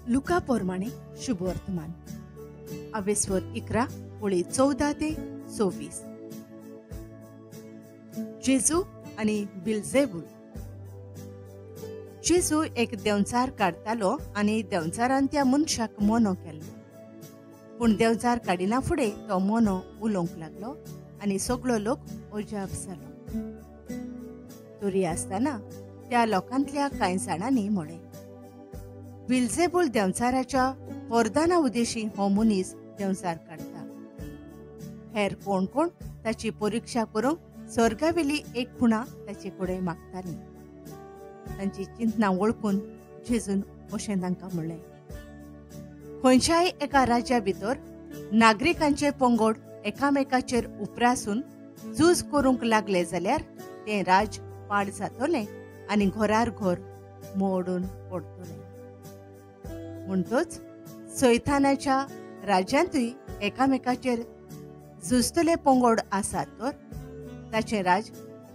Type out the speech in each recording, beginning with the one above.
Luca पोरमाणे शुभ वर्तमान अवेस्वर 11 ओळी 14 ते 26. जेजू आणि बिल्जेबूल. जेजू एक देंवचार काडतालो आणि देंवचारान त्या मनशाक मोनो केल्लो. पूण देंवचार काडिना फुडें तो मोनो उलोवंक लागलो आणि सगळो लोक अजाप जालो. तरी आसतना त्या लोकांतल्या कांय जाणांनी म्हळें, बिल्जेबूल देंवचाराच्या वरदाना उदेशी हो मनीस देंवचार काडटा. हेर कोण कोण ताची परीक्षा करूंक स्वर्गावेली एक खुणा ताचे कडेन मागताली. तांची चिंतना वळखून जेजून अशें तांकां म्हणलें, खंयच्याय एका राज्या भितर नागरिकांचे पंगड एकामेकाचेर उपरासून झूज करूंक लागले जाल्यार तें राज पाड जातलें आनी घरार घर मोडून पडटलें. म्हणटच सैतानाच्या राज्यांतूय एकामेकाचेर झुजतले पंगड आसात तर ताचें राज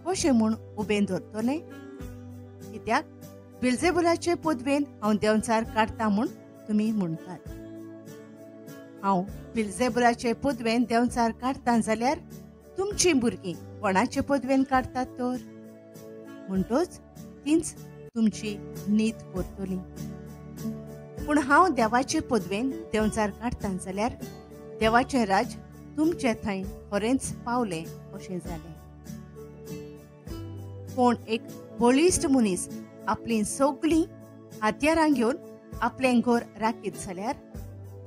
कशें म्हूण उबें धरतलें? कित्याक बिल्जेबुलाचे पदवेन हांव देंवचार काडटा म्हूण तुमी म्हणटात. हांव बिल्जेबुलाचे पदवेन देंवचार काडटा जाल्यार तुमचीं भुरगीं कोणाचे पदवेन काडटात तर? म्हणटच तींच तुमची नीत करतलीं. पूण हांव देवाचे पदवेन देंवचार काडटा जाल्यार देवाचें राज तुमचे थंय खरेंच पावलें अशें जालें. कोण एक बळिश्ट मनीस आपलीं सगळीं हातयारां घेवन आपलें घर राखीत जाल्यार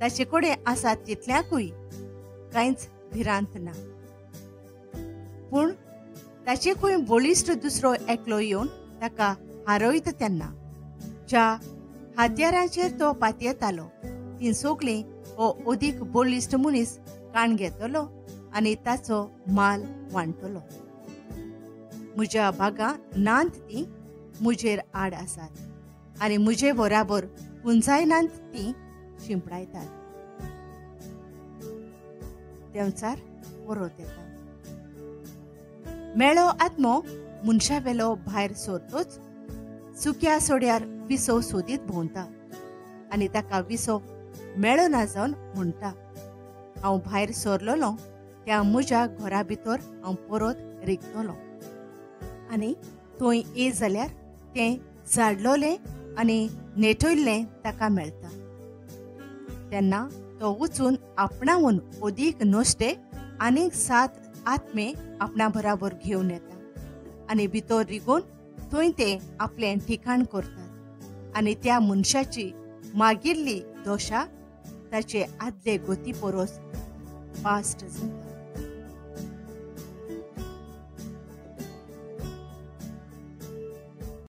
ताचे कडेन आसा तितल्याकूय कांयच भिरांत ना. पूण ताचे खंय बळिश्ट दुसरो एकलो येवन ताका हारयता तेन्ना ज्या हातयारांचेर तो पातयेतालो तीं सगळीं हो अदीक बळिश्ट मनीस काण घेतलो आनी ताचो माल वांटलो. म्हज्या बागा नांत ती म्हजेर आड आसात आनी म्हजे बराबर पुंजायनांत ती शिंपडायतात. देंवचार परत येता. मेळो आत्मो मनशा वेलो भायर सरतोच सुक्या सोड्यार विसो सोदीत भोंवता आनी ताका विसो मेळना जावन म्हणटा, हांव भायर सरलों त्या म्हज्या घरा भितर हांव परत रिगतलों. आनी थंय ये जाल्यार तें झाडलोलें आनी नेटयल्लें ताका मेळटा. तेन्ना तो वचून आपणावन अदीक नश्टे आनीक 7 आत्मे आपणा बराबर घेवन येता आनी भितर रिगून थंय ते आपलें ठिकाण करतात आनी त्या मनशाची मागिल्ली दोशा ताचे आदले गती परस पास्ट जाता.